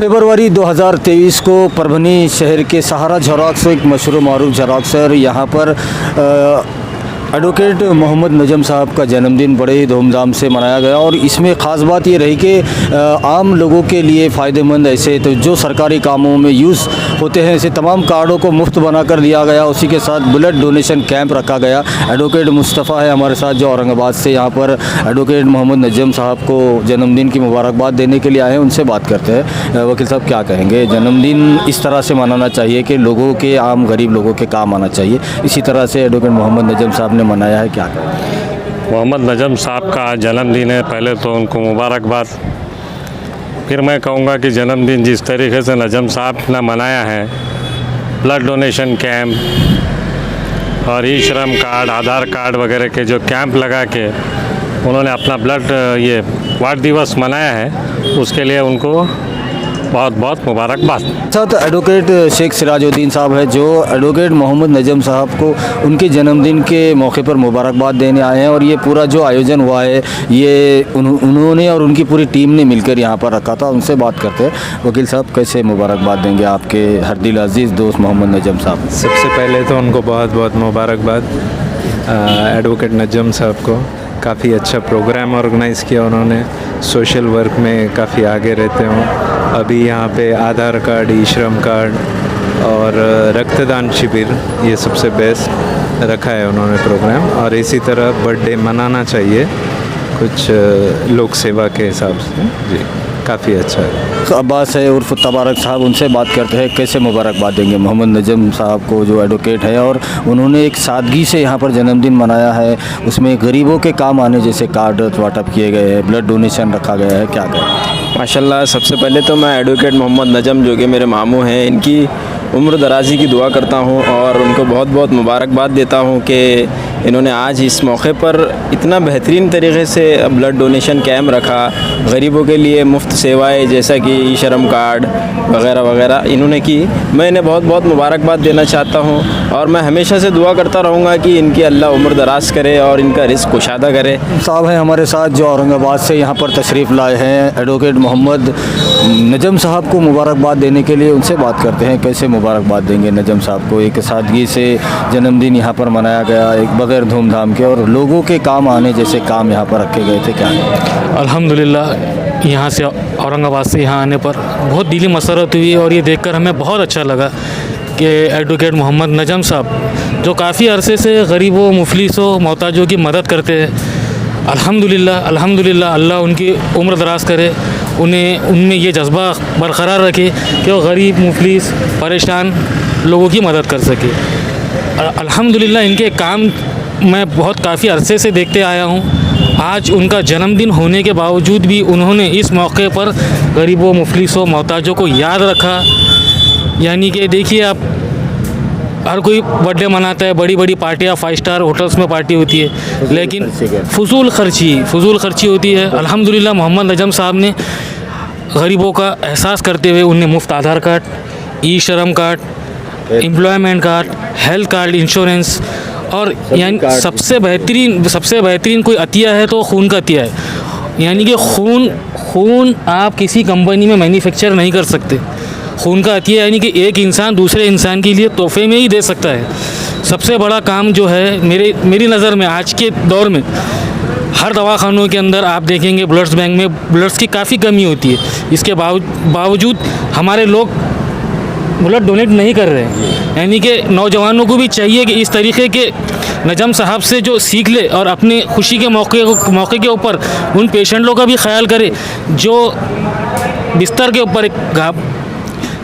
फरवरी 2023 को परभनी शहर के सहारा झेरॉक्स एक मशहूर मारूफ झेरॉक्सर यहाँ पर एडवोकेट मोहम्मद नजम साहब का जन्मदिन बड़े ही धूमधाम से मनाया गया और इसमें ख़ास बात ये रही कि आम लोगों के लिए फ़ायदेमंद ऐसे तो जो सरकारी कामों में यूज़ होते हैं ऐसे तमाम कार्डों को मुफ्त बनाकर दिया गया। उसी के साथ ब्लड डोनेशन कैंप रखा गया। एडवोकेट मुस्तफ़ा है हमारे साथ जो औरंगाबाद से यहाँ पर एडवोकेट मोहम्मद नजम साहब को जन्मदिन की मुबारकबाद देने के लिए आए हैं। उनसे बात करते हैं। वकील साहब क्या कहेंगे, जन्मदिन इस तरह से मनाना चाहिए कि लोगों के आम गरीब लोगों के काम आना चाहिए, इसी तरह से एडवोकेट मोहम्मद नजम साहब ने मनाया है, क्या कहें? मोहम्मद नजम साहब का जन्मदिन है, पहले तो उनको मुबारकबाद। फिर मैं कहूँगा कि जन्मदिन जिस तरीके से नजम साहब ने मनाया है, ब्लड डोनेशन कैंप और ई श्रम कार्ड, आधार कार्ड वगैरह के जो कैंप लगा के उन्होंने अपना ब्लड ये वार्ड दिवस मनाया है, उसके लिए उनको बहुत बहुत मुबारकबाद। साथ एडवोकेट शेख सिराजुद्दीन साहब है जो एडवोकेट मोहम्मद नजम साहब को उनके जन्मदिन के मौके पर मुबारकबाद देने आए हैं और ये पूरा जो आयोजन हुआ है ये उन्होंने और उनकी पूरी टीम ने मिलकर यहाँ पर रखा था। उनसे बात करते हैं। वकील साहब, कैसे मुबारकबाद देंगे आपके हर दिल अजीज़ दोस्त मोहम्मद नजम साहब? सबसे पहले तो उनको बहुत बहुत मुबारकबाद। एडवोकेट नजम साहब को काफ़ी अच्छा प्रोग्राम ऑर्गेनाइज़ किया उन्होंने, सोशल वर्क में काफ़ी आगे रहते हों। अभी यहाँ पे आधार कार्ड, ई श्रम कार्ड और रक्तदान शिविर, ये सबसे बेस्ट रखा है उन्होंने प्रोग्राम। और इसी तरह बर्थडे मनाना चाहिए कुछ लोक सेवा के हिसाब से। जी, काफ़ी अच्छा है। अब्बास है उर्फ तबारक साहब, उनसे बात करते हैं। कैसे मुबारकबाद देंगे मोहम्मद नजम साहब को जो एडवोकेट है और उन्होंने एक सादगी से यहाँ पर जन्मदिन मनाया है, उसमें गरीबों के काम आने जैसे कार्ड वाटअप किए गए हैं, ब्लड डोनेशन रखा गया है, क्या कहें? माशाल्लाह, सबसे पहले तो मैं एडवोकेट मोहम्मद नजम जो कि मेरे मामू हैं, इनकी उम्र दराज़ी की दुआ करता हूं और उनको बहुत बहुत मुबारकबाद देता हूं कि इन्होंने आज इस मौके पर इतना बेहतरीन तरीके से ब्लड डोनेशन कैंप रखा, गरीबों के लिए मुफ्त सेवाएं जैसा कि ई श्रम कार्ड वगैरह वगैरह इन्होंने की। मैं इन्हें बहुत बहुत मुबारकबाद देना चाहता हूं और मैं हमेशा से दुआ करता रहूँगा कि इनकी अल्लाह उम्र दराज करे और इनका रिस्क कुशादा करे। साहब हैं हमारे साथ जो औरंगाबाद से यहाँ पर तशरीफ़ लाए हैं, एडवोकेट मोहम्मद नजम साहब को मुबारकबाद देने के लिए। उनसे बात करते हैं। कैसे मुबारकबाद देंगे नजम साहब को? एक सादगी से जन्मदिन यहाँ पर मनाया गया, एक बगैर धूमधाम के, और लोगों के काम आने जैसे काम यहाँ पर रखे गए थे, क्या? अल्हम्दुलिल्लाह, यहाँ से औरंगाबाद से यहाँ आने पर बहुत दिली मसरत हुई और ये देखकर हमें बहुत अच्छा लगा कि एडवोकेट मोहम्मद नजम साहब जो काफ़ी अरसे से गरीबों, मुफलिसों, मोहताजों की मदद करते हैं, अल्हम्दुलिल्लाह अल्हम्दुलिल्लाह अल्लाह उनकी उम्र दराज करे, उनमें ये जज्बा बरकरार रखे कि वो गरीब, मुफलिस, परेशान लोगों की मदद कर सके। अल्हम्दुलिल्लाह इनके काम मैं बहुत काफ़ी अरसे से देखते आया हूँ। आज उनका जन्मदिन होने के बावजूद भी उन्होंने इस मौके पर गरीबों, मुफलिसों, मोहताजों को याद रखा। यानी कि देखिए, आप हर कोई बर्थडे मनाता है, बड़ी बड़ी पार्टियाँ 5 स्टार होटल्स में पार्टी होती है, लेकिन फजूल खर्ची होती है। अल्हम्दुलिल्लाह मोहम्मद नजम साहब ने गरीबों का एहसास करते हुए उन्हें मुफ्त आधार कार्ड, ई श्रम card, employment card, health card, insurance और यानी सबसे बेहतरीन कोई अतिया है तो खून का अतिया है। यानी कि खून आप किसी कंपनी में मैन्युफैक्चर नहीं कर सकते। खून का अतिया यानी कि एक इंसान दूसरे इंसान के लिए तोहफे में ही दे सकता है। सबसे बड़ा काम जो है मेरी नज़र में आज के दौर में, हर दवाखानों के अंदर आप देखेंगे ब्लड्स बैंक में ब्लड्स की काफ़ी कमी होती है। इसके बावजूद हमारे लोग ब्लड डोनेट नहीं कर रहे हैं। यानी कि नौजवानों को भी चाहिए कि इस तरीके के नजम साहब से जो सीख ले और अपनी खुशी के मौके के ऊपर उन पेशेंटों का भी ख्याल करे जो बिस्तर के ऊपर, एक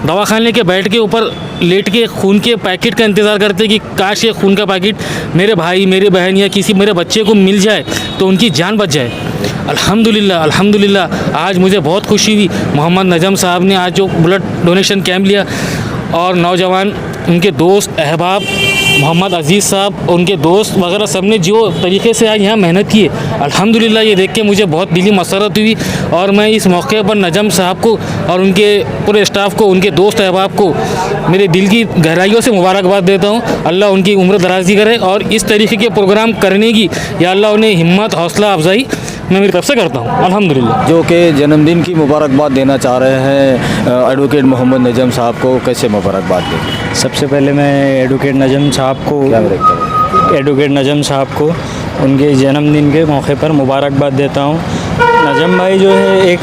दवाखाने के बेड के ऊपर लेट के खून के पैकेट का इंतज़ार करते कि काश ये खून का पैकेट मेरे भाई, मेरी बहन या किसी मेरे बच्चे को मिल जाए तो उनकी जान बच जाए। अल्हम्दुलिल्लाह आज मुझे बहुत खुशी हुई। मोहम्मद नजम साहब ने आज जो ब्लड डोनेशन कैंप लिया और नौजवान, उनके दोस्त अहबाब, मोहम्मद अज़ीज़ साहब, उनके दोस्त वगैरह सब ने जो तरीके से आज यहाँ मेहनत की है, अल्हम्दुलिल्लाह ये देख के मुझे बहुत दिली मसरत हुई। और मैं इस मौके पर नजम साहब को और उनके पूरे स्टाफ को, उनके दोस्त अहबाब को मेरे दिल की गहराइयों से मुबारकबाद देता हूँ। अल्लाह उनकी उम्र दराज़ी करे और इस तरीके के प्रोग्राम करने की या अल्लाह उन्हें हिम्मत, हौसला अफजाई मैं मेरी तरफ से करता हूँ अल्हम्दुलिल्लाह। जो कि जन्मदिन की मुबारकबाद देना चाह रहे हैं एडवोकेट मोहम्मद नजम साहब को, कैसे मुबारकबाद दें? सबसे पहले मैं एडवोकेट नजम साहब को उनके जन्मदिन के मौके पर मुबारकबाद देता हूँ। नजम भाई जो है एक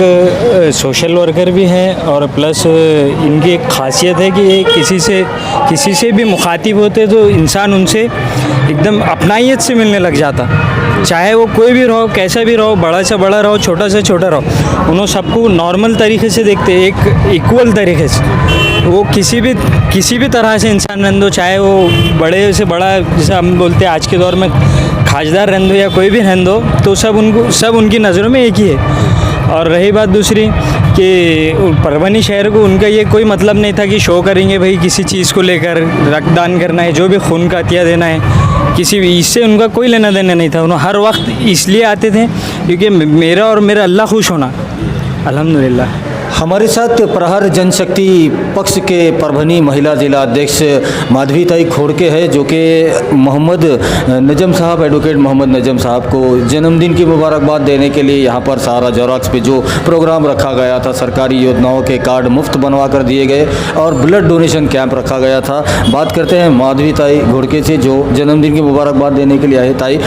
सोशल वर्कर भी हैं और प्लस इनकी एक खासियत है कि ये किसी से भी मुखातिब होते तो इंसान उनसे एकदम अपनाइयत से मिलने लग जाता, चाहे वो कोई भी रहो, कैसा भी रहो, बड़ा से बड़ा रहो, छोटा से छोटा रहो, उन्होंने सबको नॉर्मल तरीके से देखते, एक इक्वल तरीके से। वो किसी भी तरह से इंसान रहने दो, चाहे वो बड़े से बड़ा, जैसे हम बोलते हैं आज के दौर में खाजदार रहने दो या कोई भी रहने दो, तो सब उनकी नज़रों में एक ही है। और रही बात दूसरी कि परभनी शहर को उनका ये कोई मतलब नहीं था कि शो करेंगे भाई किसी चीज़ को लेकर, रक्तदान करना है, जो भी खून का अतिया देना है, किसी भी इससे उनका कोई लेना देना नहीं था। उन्होंने हर वक्त इसलिए आते थे क्योंकि मेरा और मेरा अल्लाह खुश होना, अल्हम्दुलिल्लाह। हमारे साथ प्रहार जनशक्ति पक्ष के परभनी महिला जिला अध्यक्ष माधवीताई खोड़के है, जो कि मोहम्मद नजम साहब, एडवोकेट मोहम्मद नजम साहब को जन्मदिन की मुबारकबाद देने के लिए यहाँ पर सहारा जेरोक्स पे जो प्रोग्राम रखा गया था, सरकारी योजनाओं के कार्ड मुफ्त बनवा कर दिए गए और ब्लड डोनेशन कैंप रखा गया था। बात करते हैं माधवीताई घोड़के से जो जन्मदिन की मुबारकबाद देने के लिए आहे. ताई,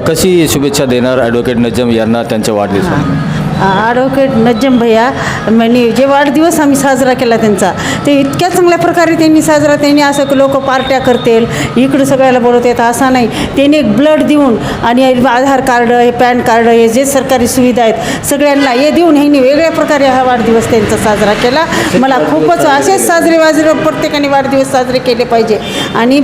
कशी शुभेच्छा देणार एडवोकेट नजम यांना त्यांच्या वाढदिवसाला? ॲडव्होकेट नज्जम भैया म्हणजे जे वाढदिवस आम्ही साजरा केला त्यांचा, ते इतक्या चांगल्या प्रकारे त्यांनी असं लोक पार्ट्या करतील, इकडं सगळ्याला बोलवतात असं नाही. त्यांनी एक ब्लड देऊन आणि आधार कार्ड, हे पॅन कार्ड, हे जे सरकारी सुविधा आहेत सगळ्यांना हे देऊन ह्यांनी वेगळ्या प्रकारे हा वाढदिवस त्यांचा साजरा केला. मला खूपच असेच साजरे प्रत्येकाने वाढदिवस साजरे केले पाहिजे. आणि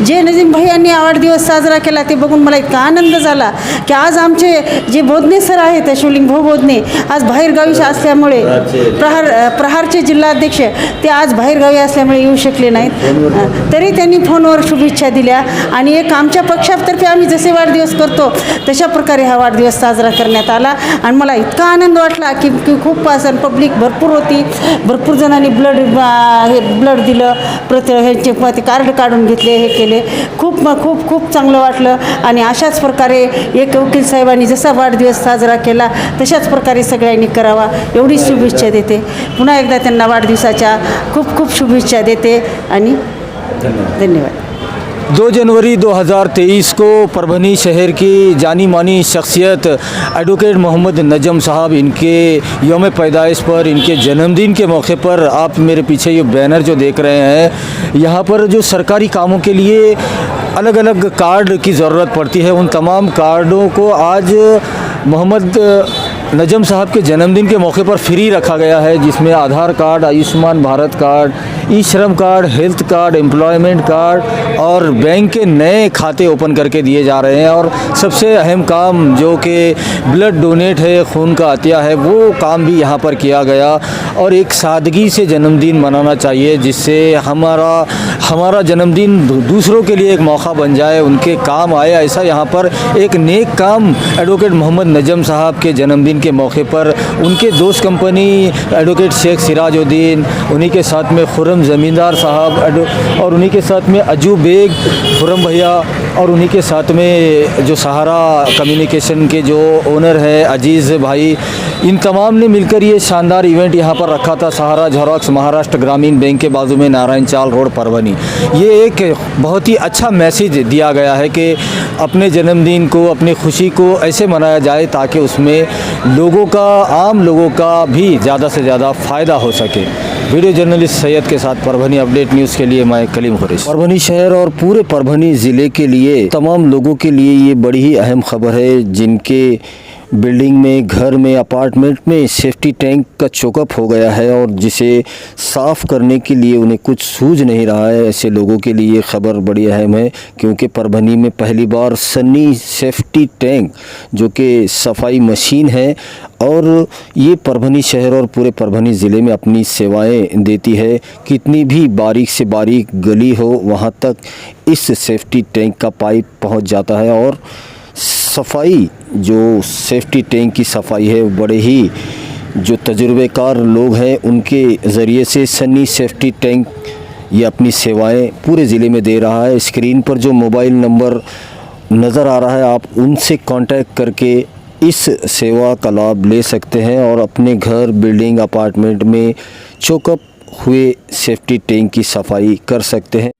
जे नजीम भैयांनी हा वाढदिवस साजरा केला ते बघून मला इतका आनंद झाला की आज आमचे जे बोधने सर आहेत, शिवलिंग भाऊ बोधने, आज बाहेरगावी असल्यामुळे प्रहारचे जिल्हाध्यक्ष ते आज बाहेरगावी असल्यामुळे येऊ शकले नाहीत, तरी त्यांनी फोनवर शुभेच्छा दिल्या. आणि एक आमच्या पक्षातर्फे आम्ही जसे वाढदिवस करतो तशा प्रकारे हा वाढदिवस साजरा करण्यात आला. आणि मला इतका आनंद वाटला की खूप असं पब्लिक भरपूर होती, भरपूर जणांनी ब्लड दिलं, ह्याचे कार्ड काढून घेतले, हे केले. खूप खूप खूप चांगलं वाटलं. आणि अशाच प्रकारे एक वकील साहेबांनी जसा वाढदिवस साजरा केला तशाच प्रकारे सगळ्यांनी करावा एवढी शुभेच्छा देते. पुन्हा एकदा त्यांना वाढदिवसाच्या खूप खूप शुभेच्छा देते आणि धन्यवाद. 2 जनवरी 2023 को परभनी शहर की जानी मानी शख्सियत एडवोकेट मोहम्मद नजम साहब, इनके यौम पैदाइश पर, इनके जन्मदिन के मौके पर आप मेरे पीछे ये बैनर जो देख रहे हैं, यहाँ पर जो सरकारी कामों के लिए अलग अलग कार्ड की ज़रूरत पड़ती है, उन तमाम कार्डों को आज मोहम्मद नजम साहब के जन्मदिन के मौके पर फ्री रखा गया है, जिसमें आधार कार्ड, आयुष्मान भारत कार्ड, ई श्रम card, health card, employment card और बैंक के नए खाते ओपन करके दिए जा रहे हैं. और सबसे अहम काम जो कि ब्लड डोनेट है, खून का अतिया है, वो काम भी यहाँ पर किया गया. और एक सादगी से जन्मदिन मनाना चाहिए, जिससे हमारा जन्मदिन दूसरों के लिए एक मौका बन जाए, उनके काम आए. ऐसा यहाँ पर एक नेक काम एडवोकेट मोहम्मद नजम साहब के जन्मदिन के मौके पर उनके दोस्त कंपनी एडवोकेट शेख सिराजुद्दीन, उन्हीं के साथ में खुरम ज़मींदार साहब और उन्हीं के साथ में अजू बेग, खुरम भैया और उन्हीं के साथ में जो सहारा कम्युनिकेशन के जो ओनर है अजीज़ भाई, इन तमाम ने मिलकर ये शानदार इवेंट यहाँ पर रखा था. सहारा जेरोक्स महाराष्ट्र ग्रामीण बैंक के बाजू में नारायण चाल रोड परभनी. ये एक बहुत ही अच्छा मैसेज दिया गया है कि अपने जन्मदिन को, अपनी खुशी को ऐसे मनाया जाए ताकि उसमें आम लोगों का भी ज़्यादा से ज़्यादा फ़ायदा हो सके. वीडियो जर्नलिस्ट सैयद के साथ परभनी अपडेट न्यूज़ के लिए मैं कलीम खुरैशी. परभनी शहर और पूरे परभनी ज़िले के लिए, तमाम लोगों के लिए ये बड़ी ही अहम खबर है, जिनके बिल्डिंग में, घर में, अपार्टमेंट में सेफ्टी टैंक का चोकअप हो गया है और जिसे साफ़ करने के लिए उन्हें कुछ सूझ नहीं रहा है. ऐसे लोगों के लिए ये खबर बड़ी अहम है, क्योंकि परभनी में पहली बार सन्नी सेफ्टी टैंक, जो कि सफाई मशीन है, और ये परभनी शहर और पूरे परभनी ज़िले में अपनी सेवाएं देती है. कितनी भी बारीक से बारीक गली हो, वहाँ तक इस सेफ्टी टैंक का पाइप पहुँच जाता है. और सफाई, जो सेफ्टी टैंक की सफाई है, बड़े ही जो तजुर्बेकार लोग हैं उनके ज़रिए से सन्नी सेफ्टी टैंक ये अपनी सेवाएं पूरे ज़िले में दे रहा है. स्क्रीन पर जो मोबाइल नंबर नज़र आ रहा है, आप उनसे कांटेक्ट करके इस सेवा का लाभ ले सकते हैं और अपने घर, बिल्डिंग, अपार्टमेंट में चोकअप हुए सेफ्टी टैंक की सफाई कर सकते हैं।